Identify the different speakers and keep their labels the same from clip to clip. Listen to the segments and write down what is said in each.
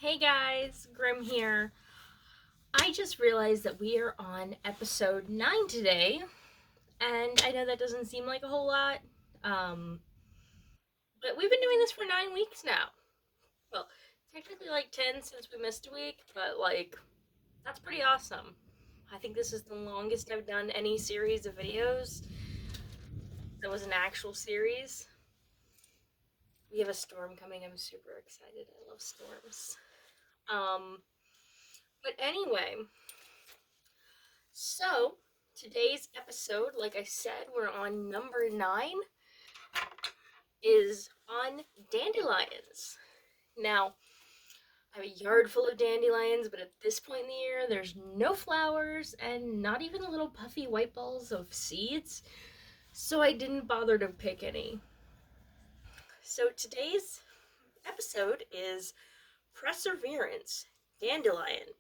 Speaker 1: Hey guys, Grim here. I just realized that we are on episode 9 today, and I know that doesn't seem like a whole lot, um, but we've been doing this for 9 weeks now. Well, technically like 10 since we missed a week, but that's pretty awesome. I think this is the longest I've done any series of videos that was an actual series. We have a storm coming. I'm super excited. I love storms. Um, but anyway, so, today's episode, like I said, we're on number 9, is on dandelions. Now, I have a yard full of dandelions, but at this point in the year, there's no flowers and not even little puffy white balls of seeds, so I didn't bother to pick any. So, today's episode is Perseverance Dandelion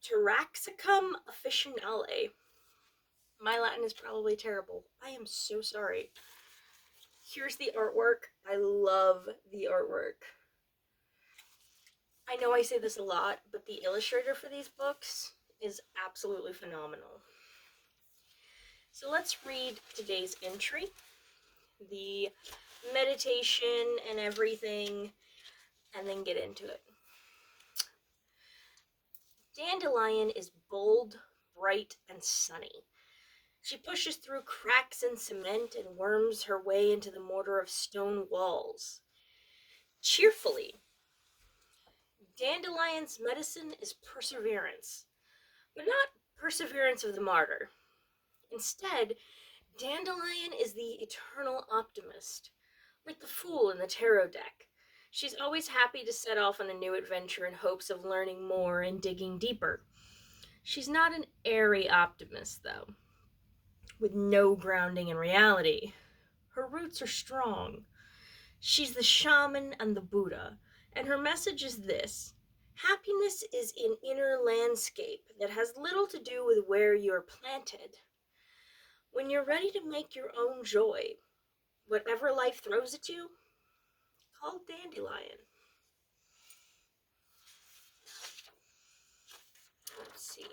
Speaker 1: Taraxacum officinale. My Latin is probably terrible. I am so sorry. Here's the artwork. I love the artwork. I know I say this a lot, but the illustrator for these books is absolutely phenomenal. So let's read today's entry, the meditation and everything, and then get into it. Dandelion is bold, bright, and sunny. She pushes through cracks in cement and worms her way into the mortar of stone walls. Cheerfully, Dandelion's medicine is perseverance, but not perseverance of the martyr. Instead, Dandelion is the eternal optimist, like the fool in the tarot deck. She's always happy to set off on a new adventure in hopes of learning more and digging deeper. She's not an airy optimist, though, with no grounding in reality. Her roots are strong. She's the shaman and the Buddha, and her message is this: happiness is an inner landscape that has little to do with where you're planted. When you're ready to make your own joy, whatever life throws at you, call Dandelion. Let's see.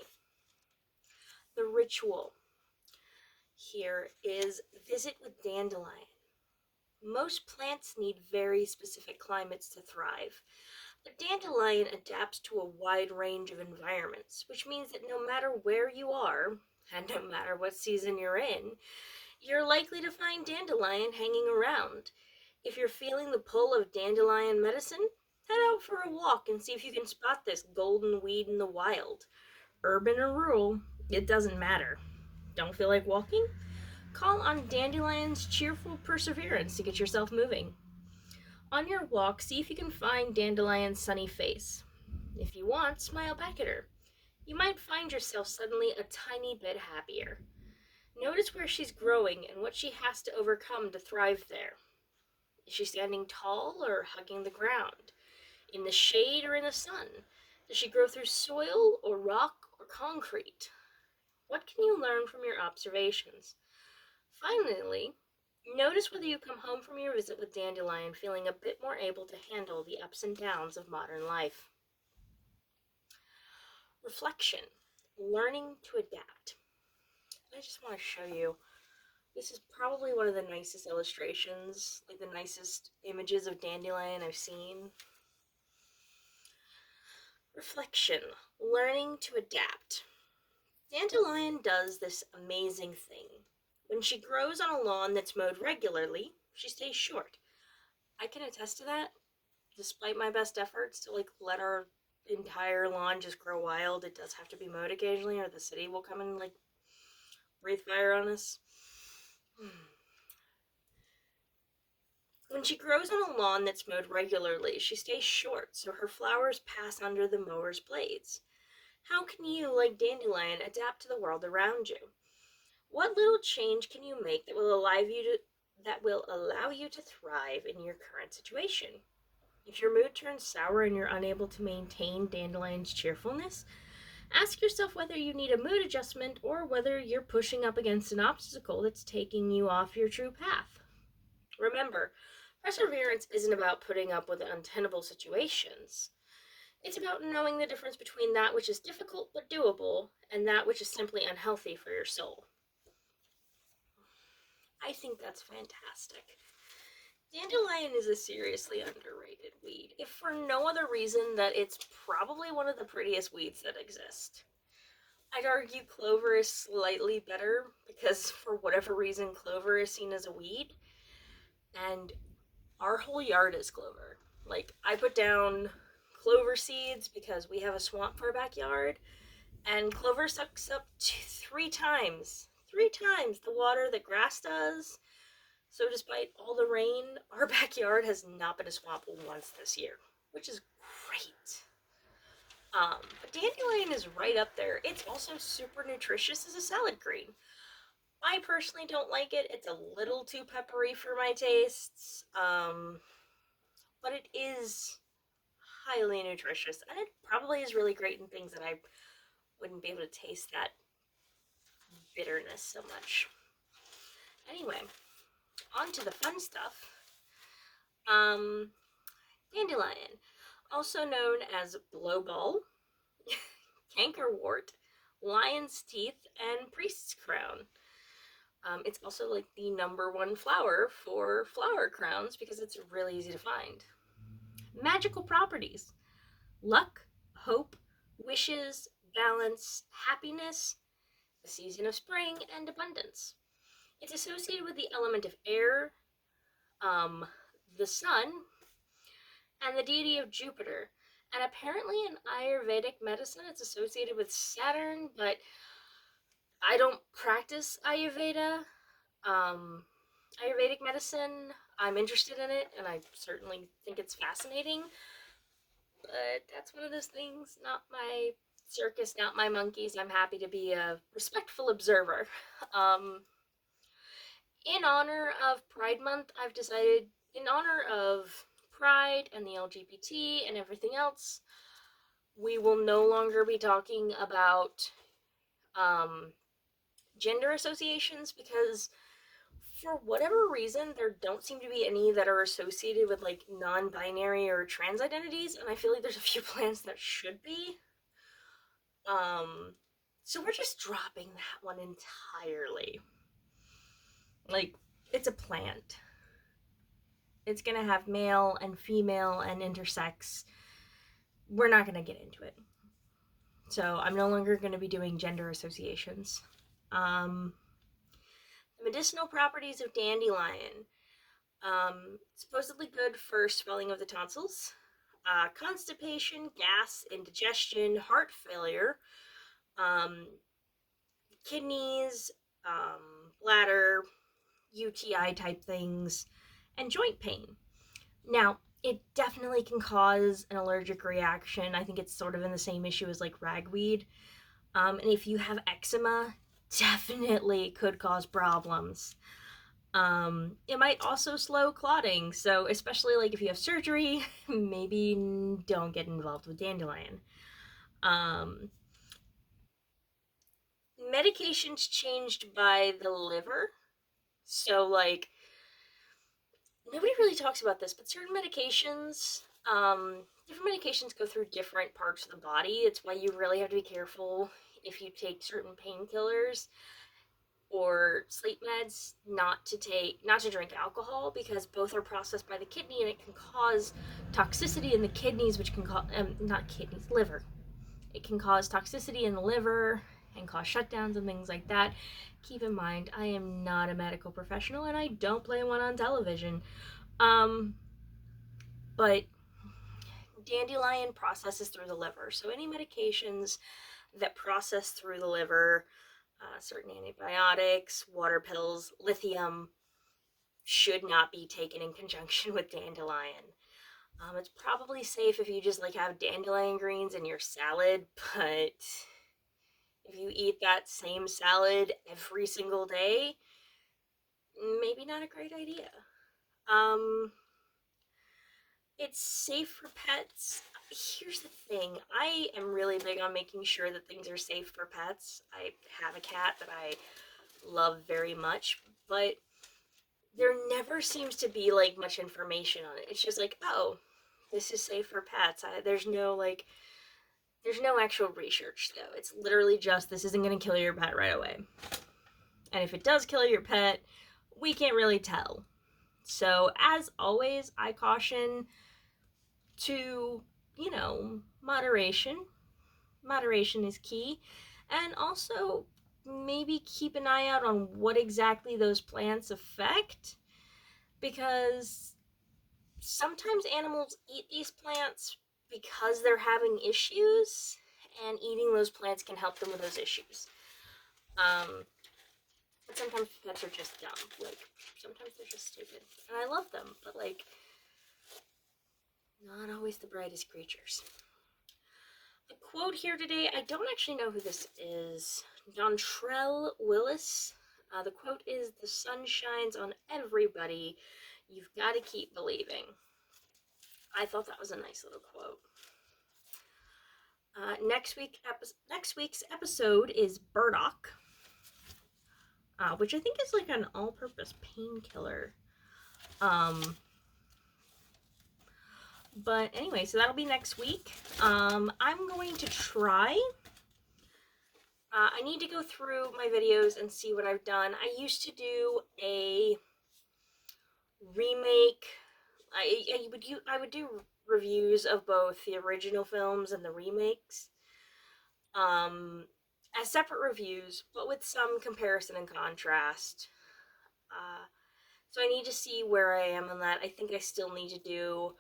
Speaker 1: The ritual here is visit with Dandelion. Most plants need very specific climates to thrive. The dandelion adapts to a wide range of environments, which means that no matter where you are, and no matter what season you're in, you're likely to find dandelion hanging around. If you're feeling the pull of dandelion medicine, head out for a walk and see if you can spot this golden weed in the wild. Urban or rural, it doesn't matter. Don't feel like walking? Call on Dandelion's cheerful perseverance to get yourself moving. On your walk, see if you can find Dandelion's sunny face. If you want, smile back at her. You might find yourself suddenly a tiny bit happier. Notice where she's growing and what she has to overcome to thrive there. Is she standing tall or hugging the ground? In the shade or in the sun? Does she grow through soil or rock or concrete? What can you learn from your observations? Finally, notice whether you come home from your visit with Dandelion feeling a bit more able to handle the ups and downs of modern life. Reflection, learning to adapt. I just want to show you, this is probably one of the nicest illustrations, like the nicest images of Dandelion I've seen. Reflection, learning to adapt. Dandelion does this amazing thing. When she grows on a lawn that's mowed regularly, she stays short. I can attest to that. Despite my best efforts to let our entire lawn just grow wild, it does have to be mowed occasionally, or the city will come and breathe fire on us. When she grows on a lawn that's mowed regularly, she stays short, so her flowers pass under the mower's blades. How can you, like Dandelion, adapt to the world around you? What little change can you make that will allow you to thrive in your current situation? If your mood turns sour and you're unable to maintain Dandelion's cheerfulness, ask yourself whether you need a mood adjustment or whether you're pushing up against an obstacle that's taking you off your true path. Remember, perseverance isn't about putting up with untenable situations. It's about knowing the difference between that which is difficult but doable and that which is simply unhealthy for your soul. I think that's fantastic. Dandelion is a seriously underrated weed, if for no other reason that it's probably one of the prettiest weeds that exist. I'd argue clover is slightly better because, for whatever reason, clover is seen as a weed, and our whole yard is clover. Like, I put down clover seeds because we have a swamp for a backyard, and clover sucks up 3 times the water that grass does. So, despite all the rain, our backyard has not been a swamp once this year, which is great. But dandelion is right up there. It's also super nutritious as a salad green. I personally don't like it. It's a little too peppery for my tastes. But it is highly nutritious, and it probably is really great in things that I wouldn't be able to taste that bitterness so much. Anyway, on to the fun stuff. Dandelion, also known as blowball, cankerwort, lion's teeth, and priest's crown. It's also like the #1 flower for flower crowns because it's really easy to find. Magical properties: luck, hope, wishes, balance, happiness, the season of spring, and abundance. It's associated with the element of air, the sun, and the deity of Jupiter. And apparently in Ayurvedic medicine, it's associated with Saturn, but I don't practice Ayurveda. Ayurvedic medicine, I'm interested in it, and I certainly think it's fascinating. But that's one of those things, not my circus, not my monkeys. I'm happy to be a respectful observer. Um, in honor of Pride Month, I've decided, in honor of Pride and the LGBT and everything else, we will no longer be talking about gender associations because for whatever reason there don't seem to be any that are associated with like non-binary or trans identities, and I feel like there's a few plants that should be. So we're just dropping that one entirely. Like, it's a plant. It's gonna have male and female and intersex. We're not gonna get into it. So I'm no longer gonna be doing gender associations. The medicinal properties of dandelion. Supposedly good for swelling of the tonsils, constipation, gas, indigestion, heart failure, kidneys, bladder, UTI type things, and joint pain. Now, it definitely can cause an allergic reaction. I think it's sort of in the same issue as like ragweed. And if you have eczema, definitely could cause problems. It might also slow clotting, so especially like if you have surgery, maybe don't get involved with dandelion. Medications changed by the liver, so like nobody really talks about this, but certain medications, different medications go through different parts of the body. It's why you really have to be careful if you take certain painkillers or sleep meds not to drink alcohol, because both are processed by the kidney and it can cause toxicity in the kidneys, which can cause not kidneys, liver. It can cause toxicity in the liver and cause shutdowns and things like that. Keep in mind, I am not a medical professional and I don't play one on television. But dandelion processes through the liver, so any medications that process through the liver, certain antibiotics, water pills, lithium, should not be taken in conjunction with dandelion. It's probably safe if you just like have dandelion greens in your salad, but if you eat that same salad every single day, maybe not a great idea. It's safe for pets. Here's the thing, I am really big on making sure that things are safe for pets. I have a cat that I love very much, but there never seems to be like much information on it. It's just like, oh, This is safe for pets. There's no actual research though. It's literally just this isn't going to kill your pet right away. And if it does kill your pet, we can't really tell. So, as always, I caution to, moderation. Moderation is key. And also, maybe keep an eye out on what exactly those plants affect. Because sometimes animals eat these plants because they're having issues, and eating those plants can help them with those issues. But sometimes pets are just dumb. Sometimes they're just stupid. And I love them, but, not always the brightest creatures. The quote here today, I don't actually know who this is. Dontrell Willis. The quote is, "The sun shines on everybody. You've got to keep believing." I thought that was a nice little quote. Next week's episode is burdock, which I think is like an all-purpose painkiller. But anyway, so that'll be next week. I'm going to try. I need to go through my videos and see what I've done. I used to do a remake. I would do reviews of both the original films and the remakes. As separate reviews, but with some comparison and contrast. So I need to see where I am on that. I think I still need to do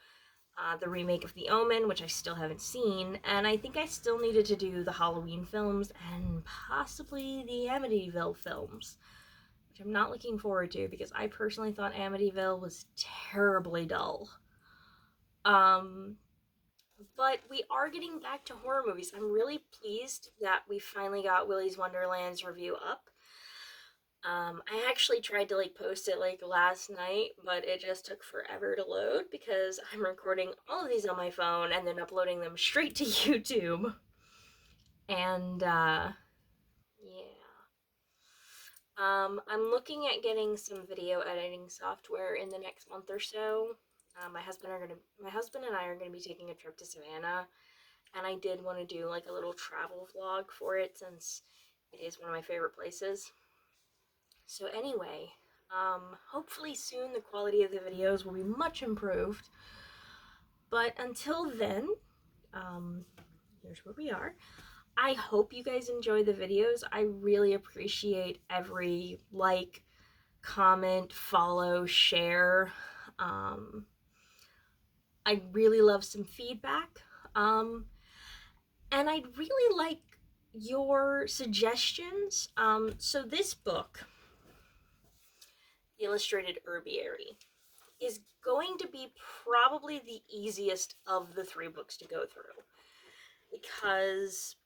Speaker 1: the remake of The Omen, which I still haven't seen, and I think I still needed to do the Halloween films and possibly the Amityville films, which I'm not looking forward to because I personally thought Amityville was terribly dull. But we are getting back to horror movies. I'm really pleased that we finally got Willy's Wonderland's review up. I actually tried to post it last night, but it just took forever to load because I'm recording all of these on my phone and then uploading them straight to YouTube. And yeah. I'm looking at getting some video editing software in the next month or so. My husband and I are gonna be taking a trip to Savannah, and I did want to do a little travel vlog for it since it is one of my favorite places. So anyway, hopefully soon the quality of the videos will be much improved. But until then, here's where we are. I hope you guys enjoy the videos. I really appreciate every like, comment, follow, share. I'd really love some feedback. And I'd really like your suggestions. So this book, The Illustrated Herbiary, is going to be probably the easiest of the 3 books to go through, because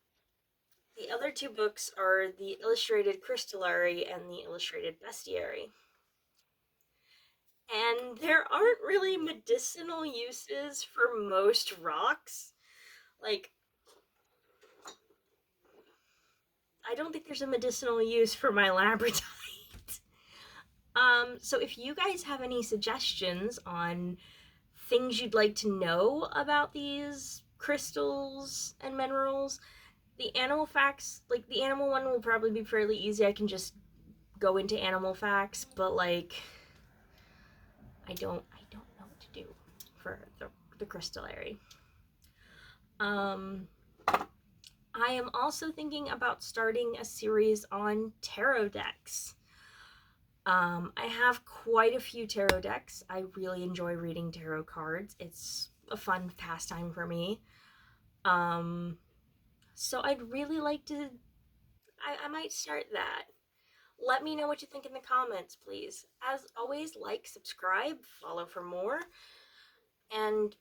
Speaker 1: the other 2 books are the Illustrated Crystallary and the Illustrated Bestiary. And there aren't really medicinal uses for most rocks. I don't think there's a medicinal use for my labradorite. So if you guys have any suggestions on things you'd like to know about these crystals and minerals, the animal facts, the animal one will probably be fairly easy. I can just go into animal facts, but I don't know what to do for the crystallary. I am also thinking about starting a series on tarot decks. I have quite a few tarot decks. I really enjoy reading tarot cards. It's a fun pastime for me. So I'd really like to, I might start that. Let me know what you think in the comments, please. As always, like, subscribe, follow for more, and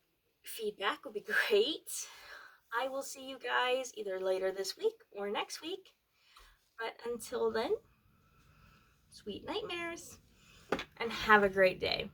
Speaker 1: feedback would be great. I will see you guys either later this week or next week. But until then, sweet nightmares, and have a great day.